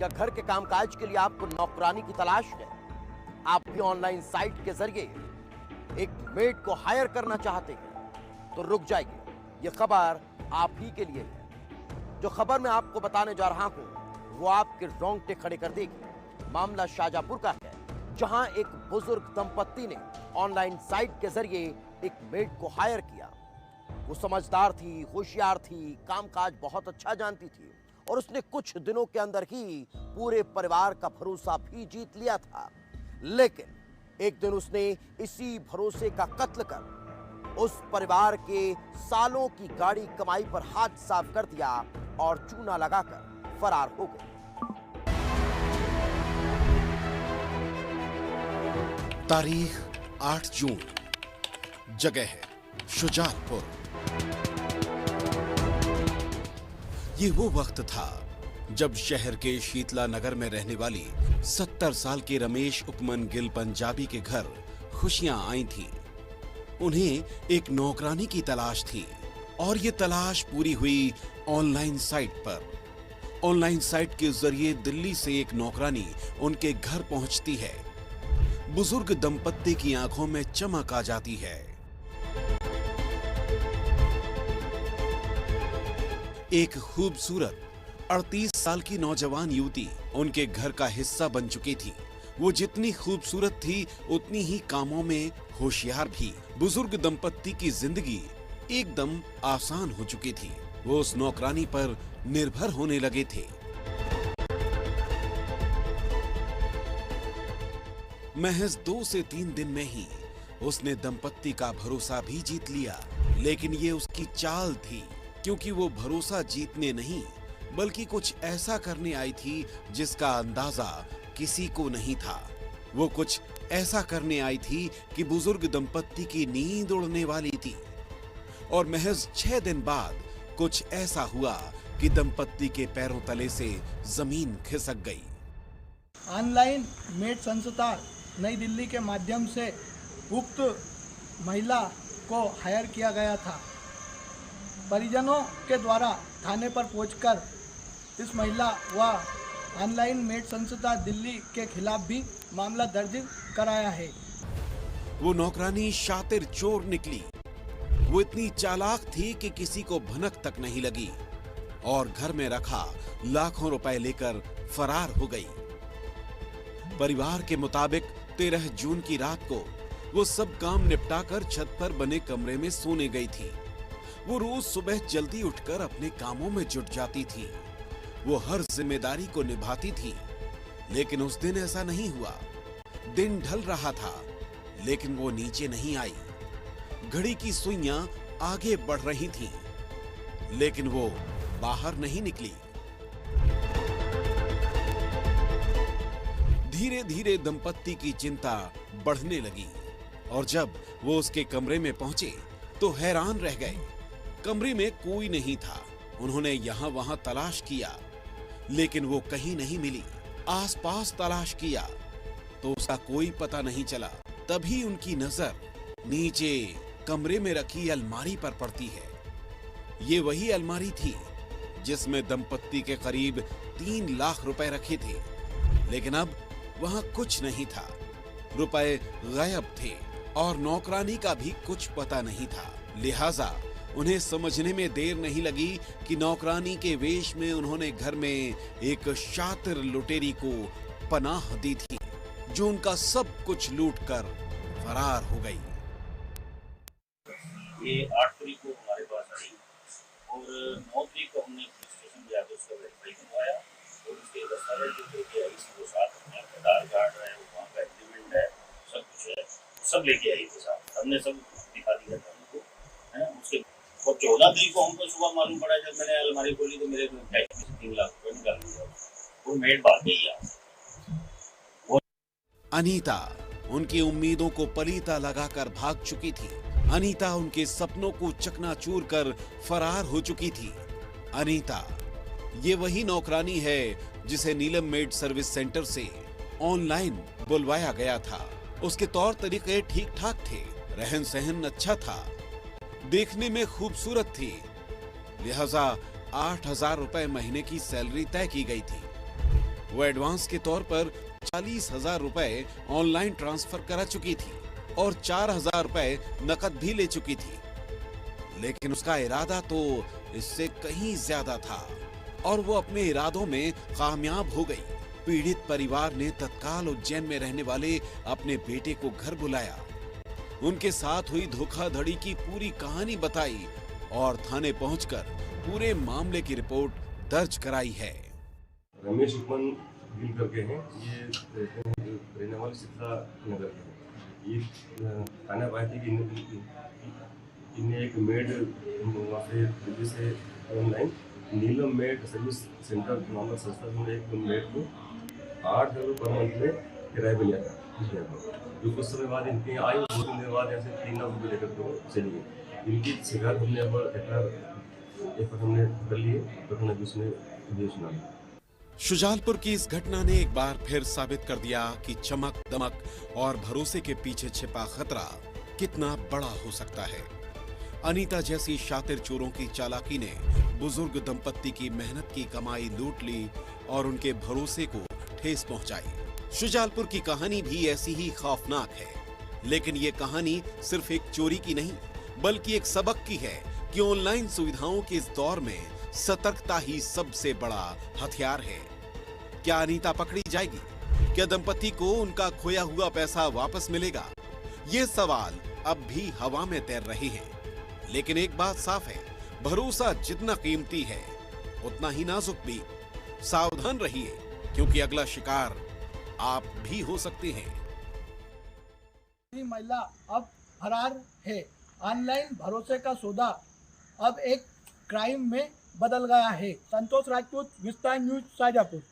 या घर के कामकाज के लिए आपको नौकरानी की तलाश है, आप भी ऑनलाइन साइट के जरिए एक मेड को हायर करना चाहते हैं, तो रुक जाइए, यह खबर आप ही के लिए है। जो खबर मैं आपको बताने जा रहा हूं, वो आपके रोंगटे खड़े कर देगी। मामला शाजापुर का है, जहां एक बुजुर्ग दंपत्ति ने ऑनलाइन साइट के जरिए एक मेड को हायर किया। वो समझदार थी, होशियार थी, कामकाज बहुत अच्छा जानती थी और उसने कुछ दिनों के अंदर ही पूरे परिवार का भरोसा भी जीत लिया था। लेकिन एक दिन उसने इसी भरोसे का कत्ल कर उस परिवार के सालों की गाड़ी कमाई पर हाथ साफ कर दिया और चूना लगाकर फरार हो गई। तारीख 8 जून, जगह है शुजालपुर। ये वो वक्त था जब शहर के शीतला नगर में रहने वाली 70 साल के रमेश उपमन गिल पंजाबी के घर खुशियां आई थीं। उन्हें एक नौकरानी की तलाश थी और ये तलाश पूरी हुई ऑनलाइन साइट पर। ऑनलाइन साइट के जरिए दिल्ली से एक नौकरानी उनके घर पहुंचती है। बुजुर्ग दंपत्ति की आंखों में चमक आ जाती है। एक खूबसूरत 38 साल की नौजवान युवती उनके घर का हिस्सा बन चुकी थी। वो जितनी खूबसूरत थी उतनी ही कामों में होशियार भी। बुजुर्ग दंपत्ति की जिंदगी एकदम आसान हो चुकी थी। वो उस नौकरानी पर निर्भर होने लगे थे। महज 2 से 3 दिन में ही उसने दंपत्ति का भरोसा भी जीत लिया। लेकिन ये उसकी चाल थी, क्योंकि वो भरोसा जीतने नहीं बल्कि कुछ ऐसा करने आई थी जिसका अंदाजा किसी को नहीं था। वो कुछ ऐसा करने आई थी कि बुजुर्ग दंपत्ति की नींद उड़ने वाली थी। और महज 6 दिन बाद कुछ ऐसा हुआ कि दंपत्ति के पैरों तले से जमीन खिसक गई। ऑनलाइन मेड संस्था नई दिल्ली के माध्यम से उक्त महिला को हायर किया गया था। परिजनों के द्वारा थाने पर पहुंचकर इस महिला व ऑनलाइन मेड संस्था दिल्ली के खिलाफ भी मामला दर्ज कराया है। वो नौकरानी शातिर चोर निकली। वो इतनी चालाक थी कि किसी को भनक तक नहीं लगी और घर में रखा लाखों रुपए लेकर फरार हो गई। परिवार के मुताबिक 13 जून की रात को वो सब काम निपटाकर छत पर बने कमरे में सोने गई थी। वो रोज सुबह जल्दी उठकर अपने कामों में जुट जाती थी। वो हर जिम्मेदारी को निभाती थी। लेकिन उस दिन ऐसा नहीं हुआ। दिन ढल रहा था, लेकिन वो नीचे नहीं आई। घड़ी की सुइयां आगे बढ़ रही थीं, लेकिन वो बाहर नहीं निकली। धीरे धीरे दंपत्ति की चिंता बढ़ने लगी और जब वो उसके कमरे में पहुंचे तो हैरान रह गए। कमरे में कोई नहीं था। उन्होंने यहाँ वहां तलाश किया, लेकिन वो कहीं नहीं मिली। आसपास तलाश किया तो उसका कोई पता नहीं चला। तभी उनकी नजर नीचे कमरे में रखी अलमारी पर पड़ती है। ये वही अलमारी थी जिसमें दंपत्ति के करीब 3 लाख रुपए रखे थे। लेकिन अब वहां कुछ नहीं था। रुपए गायब थे और नौकरानी का भी कुछ पता नहीं था। लिहाजा उन्हें समझने में देर नहीं लगी कि नौकरानी के वेश में उन्होंने घर में एक शातिर लुटेरी को पनाह दी थी, जो उनका सब कुछ लूटकर फरार हो गई। ये 8 तारीख को हमारे पास आई और 9 तारीख को हमने पुलिस स्टेशन जाकर उसका वेरीफाई करवाया और उसके दस्तावेज जो लेके आई वो साथ में आधार कार्ड है, वहाँ का एग्रीमेंट है, सब कुछ है, सब लेके आई थे साथ। हमने सब दिखा दिया था उनको, है ना। उसके और 14 तारीख को हमको सुबह मालूम पड़ा, जब मैंने अलमारी खोली तो मेरे कैश में 3 लाख रुपए निकाल दिया। वो मेड भाग गई यार। अनीता उनकी उम्मीदों को पलीता लगाकर भाग चुकी थी। अनीता उनके सपनों को चकनाचूर कर फरार हो चुकी थी। अनीता ये वही नौकरानी है जिसे नीलम मेड सर्विस सेंटर से ऑनलाइन बुलवाया गया था। उसके तौर तरीके ठीक ठाक थे, रहन सहन अच्छा था, देखने में खूबसूरत थी। लिहाजा 8,000 रुपए महीने की सैलरी तय की गई थी। वो एडवांस के तौर पर 40,000 रुपए ऑनलाइन ट्रांसफर करा चुकी थी और 4,000 रुपए नकद भी ले चुकी थी। लेकिन उसका इरादा तो इससे कहीं ज्यादा था और वो अपने इरादों में कामयाब हो गई। पीड़ित परिवार ने तत्काल उज्जैन में रहने वाले अपने बेटे को घर बुलाया, उनके साथ हुई धोखाधड़ी की पूरी कहानी बताई और थाने पहुंचकर पूरे मामले की रिपोर्ट दर्ज कराई है। रमेश उपमन गिल करके हैं, ये रहते हैं रहने वाले शीतला नगर के हैं। ये थाना आए थे कि इन्हें एक मेड वहाँ से दिल्ली से ऑनलाइन नीलम मेड सर्विस सेंटर नामक संस्था में एक मेड को 8,000 रुपये पर मंथ में किराए पर लिया था। जो कुछ समय बाद इनके आई 2-3 दिन बाद ऐसे 3 लाख रुपये लेकर तो चली गई। इनकी शिकायत हमने अब हमने कर लिए तो हमने उसने सुना। शुजालपुर की इस घटना ने एक बार फिर साबित कर दिया कि चमक दमक और भरोसे के पीछे छिपा खतरा कितना बड़ा हो सकता है। अनीता जैसी शातिर चोरों की चालाकी ने बुजुर्ग दंपत्ति की मेहनत की कमाई लूट ली और उनके भरोसे को ठेस पहुंचाई। शुजालपुर की कहानी भी ऐसी ही खौफनाक है, लेकिन ये कहानी सिर्फ एक चोरी की नहीं बल्कि एक सबक की है कि ऑनलाइन सुविधाओं के इस दौर में सतर्कता ही सबसे बड़ा हथियार है। क्या अनीता पकड़ी जाएगी? क्या दंपति को उनका खोया हुआ पैसा वापस मिलेगा? ये सवाल अब भी हवा में तैर रहे हैं। लेकिन एक बात साफ है, भरोसा जितना कीमती है उतना ही नाजुक भी। सावधान रहिए, क्योंकि अगला शिकार आप भी हो सकते हैं। महिला अब फरार है। ऑनलाइन भरोसे का सौदा अब एक क्राइम में बदल गया है। संतोष राजपूत, विस्तार न्यूज, शाजापुर।